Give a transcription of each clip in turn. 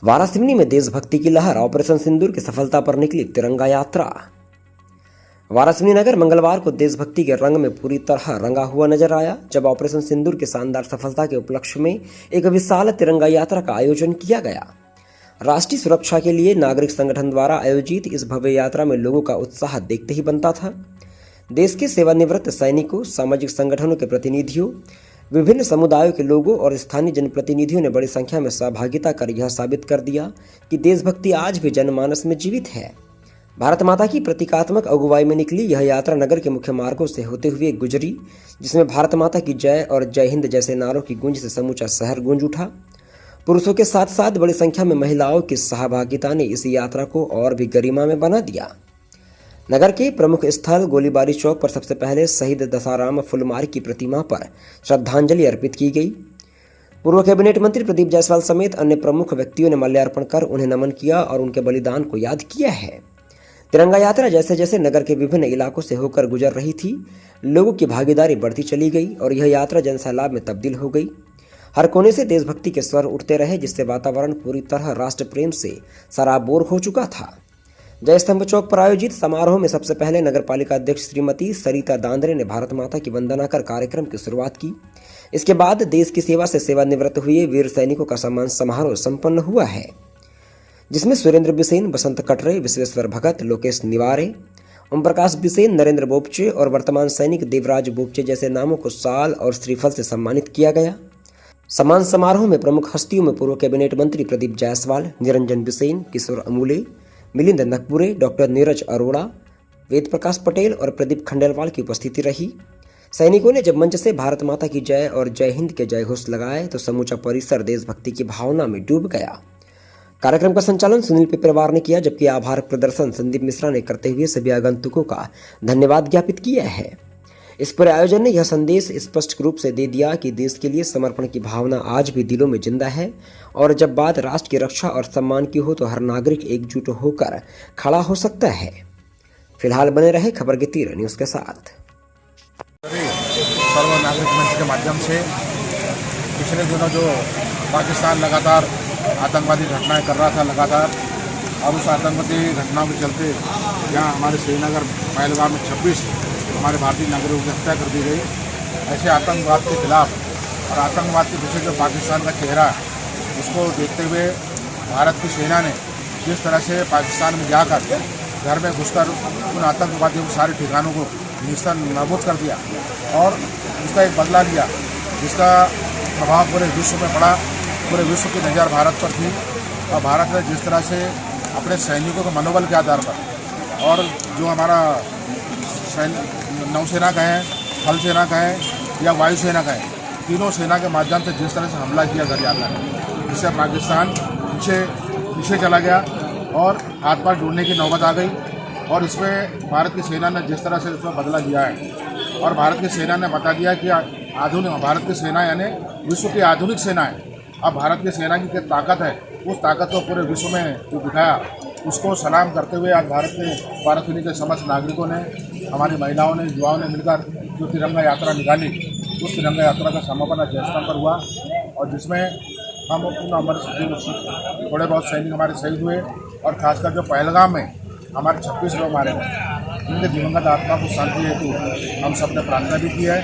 वारासिवनी में देशभक्ति की लहर, ऑपरेशन सिंदूर की सफलता पर निकली तिरंगा यात्रा। वारासिवनी नगर मंगलवार को देशभक्ति के रंग में पूरी तरह रंगा हुआ नजर आया, जब ऑपरेशन सिंदूर की शानदार सफलता के उपलक्ष्य में एक विशाल तिरंगा यात्रा का आयोजन किया गया। राष्ट्रीय सुरक्षा के लिए नागरिक संगठन द्वारा आयोजित इस भव्य यात्रा में लोगों का उत्साह देखते ही बनता था। देश के सेवानिवृत्त सैनिकों, सामाजिक संगठनों के प्रतिनिधियों, विभिन्न समुदायों के लोगों और स्थानीय जनप्रतिनिधियों ने बड़ी संख्या में सहभागिता कर यह साबित कर दिया कि देशभक्ति आज भी जनमानस में जीवित है। भारत माता की प्रतीकात्मक अगुवाई में निकली यह यात्रा नगर के मुख्य मार्गों से होते हुए गुजरी, जिसमें भारत माता की जय और जय हिंद जैसे नारों की गूंज से समूचा शहर गूंज उठा। पुरुषों के साथ साथ बड़ी संख्या में महिलाओं की सहभागिता ने इस यात्रा को और भी गरिमा में बना दिया। नगर के प्रमुख स्थल गोलीबारी चौक पर सबसे पहले शहीद दसाराम फुलमार की प्रतिमा पर श्रद्धांजलि अर्पित की गई। पूर्व कैबिनेट मंत्री प्रदीप जायसवाल समेत अन्य प्रमुख व्यक्तियों ने माल्यार्पण कर उन्हें नमन किया और उनके बलिदान को याद किया है। तिरंगा यात्रा जैसे जैसे नगर के विभिन्न इलाकों से होकर गुजर रही थी, लोगों की भागीदारी बढ़ती चली गई और यह यात्रा जनसैलाब में तब्दील हो गई। हर कोने से देशभक्ति के स्वर उठते रहे, जिससे वातावरण पूरी तरह राष्ट्र प्रेम से सराबोर हो चुका था। जय स्तंभ चौक पर आयोजित समारोह में सबसे पहले नगर पालिका अध्यक्ष श्रीमती सरिता दांद्रे ने भारत माता की वंदना कर कार्यक्रम की शुरुआत की। इसके बाद देश की सेवा से सेवानिवृत्त हुए वीर सैनिकों का सम्मान समारोह संपन्न हुआ है, जिसमें सुरेंद्र बिसेन, बसंत कटरे, विश्वेश्वर भगत, लोकेश निवारे, ओम प्रकाश बिसेन, नरेंद्र बोपचे और वर्तमान सैनिक देवराज बोपचे जैसे नामों को शाल और श्रीफल से सम्मानित किया गया। सम्मान समारोह में प्रमुख हस्तियों में पूर्व कैबिनेट मंत्री प्रदीप जायसवाल, निरंजन बिसेन, किशोर अमूले, मिलिंद नकपुरे, डॉक्टर नीरज अरोड़ा, वेद प्रकाश पटेल और प्रदीप खंडेलवाल की उपस्थिति रही। सैनिकों ने जब मंच से भारत माता की जय और जय हिंद के जय घोष लगाए तो समूचा परिसर देशभक्ति की भावना में डूब गया। कार्यक्रम का संचालन सुनील पिपरवार ने किया, जबकि आभार प्रदर्शन संदीप मिश्रा ने करते हुए सभी आगंतुकों का धन्यवाद ज्ञापित किया है। इस पूरे आयोजन ने यह संदेश स्पष्ट रूप से दे दिया कि देश के लिए समर्पण की भावना आज भी दिलों में जिंदा है और जब बात राष्ट्र की रक्षा और सम्मान की हो तो हर नागरिक एकजुट होकर खड़ा हो सकता है। फिलहाल बने रहे खबर के तीर न्यूज के साथ। सर्व नागरिक मंच के माध्यम से पिछले दिनों जो पाकिस्तान लगातार आतंकवादी घटनाएं कर रहा था लगातार, और उस आतंकवादी घटनाओं के चलते यहाँ हमारे श्रीनगर पहलगाम में 26 हमारे भारतीय नागरिकों की हत्या कर दी गई। ऐसे आतंकवाद के खिलाफ और आतंकवाद के पीछे जो पाकिस्तान का चेहरा है उसको देखते हुए भारत की सेना ने जिस तरह से पाकिस्तान में जाकर घर में घुसकर उन आतंकवादियों के सारे ठिकानों को निस्तर नाबूद कर दिया और उसका एक बदला लिया, जिसका प्रभाव पूरे विश्व में पड़ा। पूरे विश्व की नज़र भारत पर थी और भारत ने जिस तरह से अपने सैनिकों के मनोबल के आधार पर और जो हमारा नौसेना कहें, थल सेना कहें या वायुसेना कहें, तीनों सेना के माध्यम से जिस तरह से हमला किया दरियाला में, जिससे पाकिस्तान पीछे चला गया और हाथ पांव जोड़ने की नौबत आ गई। और इसमें भारत की सेना ने जिस तरह से उसमें बदला लिया है और भारत की सेना ने बता दिया कि आधुनिक भारत की सेना यानी विश्व की आधुनिक सेना है। अब भारत की सेना की क्या ताकत है, उस ताकत को पूरे विश्व में जो दिखाया, उसको सलाम करते हुए आज वारासिवनी के समस्त नागरिकों ने, हमारी महिलाओं ने, युवाओं ने मिलकर जो तिरंगा यात्रा निकाली, उस तिरंगा यात्रा का समापन आज जय स्तंभ पर हुआ और जिसमें हम थोड़े बहुत सैनिक हमारे शहीद हुए और खासकर जो पहलगाम में हमारे 26 लोग मारे गए, उनके दिवंगत आत्मा को शांति हेतु हम सब ने प्रार्थना भी की है।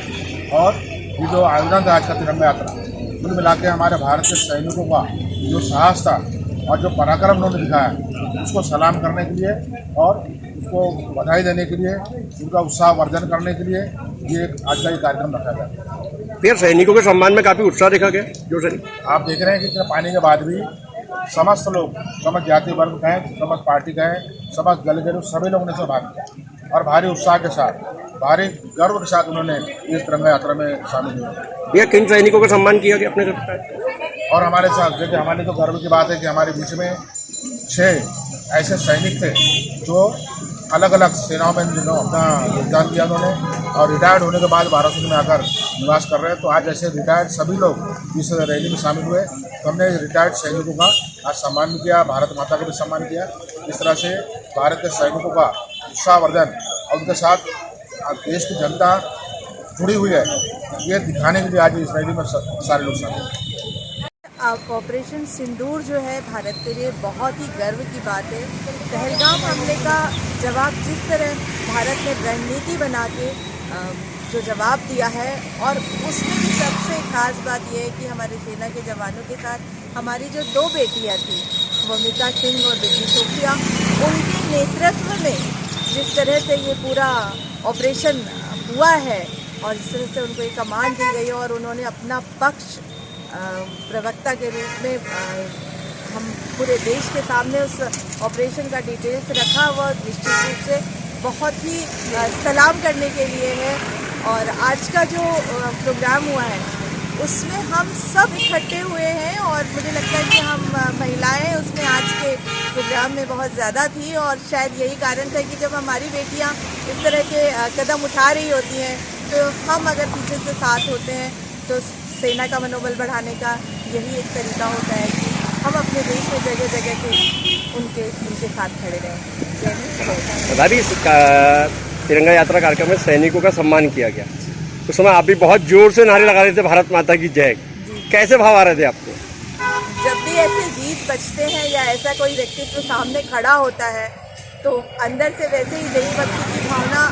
और ये जो आयोजन था आज का तिरंगा यात्रा, कुल मिला के हमारे भारत के सैनिकों का जो साहस था और जो पराक्रम उन्होंने दिखाया, उसको सलाम करने के लिए और उसको बधाई देने के लिए, उनका उत्साह वर्धन करने के लिए ये आज का ये कार्यक्रम रखा गया। फिर सैनिकों के सम्मान में काफ़ी उत्साह देखा गया। जो सैनिक आप देख रहे हैं कि इतने पानी के बाद भी समस्त लोग, समस्त जाति वर्ग कहें, समस्त पार्टी कहें, समस्त दल के लोग, सभी लोगों ने इसमें भाग लिया और भारी उत्साह के साथ, भारी गर्व के साथ उन्होंने इस तिरंगा यात्रा में शामिल हुए। भैया किन सैनिकों का सम्मान किया गया अपने साथ? और हमारे साथ देखिए, हमारे तो गर्व की बात है कि हमारे बीच में 6 ऐसे सैनिक थे जो अलग अलग सेनाओं में अपना योगदान दिया उन्होंने और रिटायर्ड होने के बाद वारासिवनी में आकर निवास कर रहे हैं। तो आज ऐसे रिटायर्ड सभी लोग इस रैली में शामिल हुए, तो हमने रिटायर्ड सैनिकों का आज सम्मान भी किया, भारत माता का भी सम्मान किया। इस तरह से भारत के सैनिकों का उत्साहवर्धन और उनके साथ देश की जनता जुड़ी हुई है, ये दिखाने के लिए आज इस रैली में सारे लोग शामिल हैं। ऑपरेशन सिंदूर जो है भारत के लिए बहुत ही गर्व की बात है। पहलगाम हमले का जवाब जिस तरह भारत ने रणनीति बना के जो जवाब दिया है, और उसमें भी सबसे खास बात यह है कि हमारे सेना के जवानों के साथ हमारी जो 2 बेटियां थी, वमिका सिंह और बेटी सोफिया, उनके नेतृत्व में जिस तरह से ये पूरा ऑपरेशन हुआ है और जिस तरह से उनको एक कमान दी गई और उन्होंने अपना पक्ष प्रवक्ता के रूप में हम पूरे देश के सामने उस ऑपरेशन का डिटेल्स रखा, वह निश्चित रूप से बहुत ही सलाम करने के लिए है। और आज का जो प्रोग्राम हुआ है उसमें हम सब इकट्ठे हुए हैं और मुझे लगता है कि हम महिलाएं उसमें आज के प्रोग्राम में बहुत ज़्यादा थी, और शायद यही कारण था कि जब हमारी बेटियां इस तरह के कदम उठा रही होती हैं तो हम अगर पीछे से साथ होते हैं तो सेना का मनोबल बढ़ाने का यही एक तरीका होता है कि हम अपने देश में जगह जगह के उनके साथ खड़े रहें। अभी तिरंगा यात्रा कार्यक्रम में सैनिकों का सम्मान किया गया, उस समय आप भी बहुत जोर से नारे लगा रहे थे भारत माता की जय। कैसे भाव आ रहे थे आपको? जब भी ऐसे गीत बजते हैं या ऐसा कोई व्यक्तित्व सामने खड़ा होता है तो अंदर से वैसे ही देशभक्ति की भावना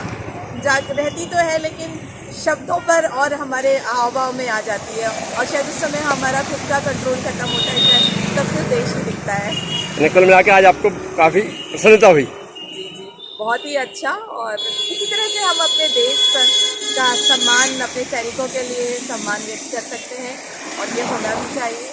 जाग रहती तो है, लेकिन शब्दों पर और हमारे हाव में आ जाती है, और शायद उस समय हमारा खुद का कंट्रोल खत्म होता है, तब फिर देश ही दिखता है। कुल मिला के आज आपको काफ़ी प्रसन्नता हुई? बहुत ही अच्छा, और इसी तरह से हम अपने देश का सम्मान, अपने सैनिकों के लिए सम्मान व्यक्त कर सकते हैं, और ये होना भी चाहिए।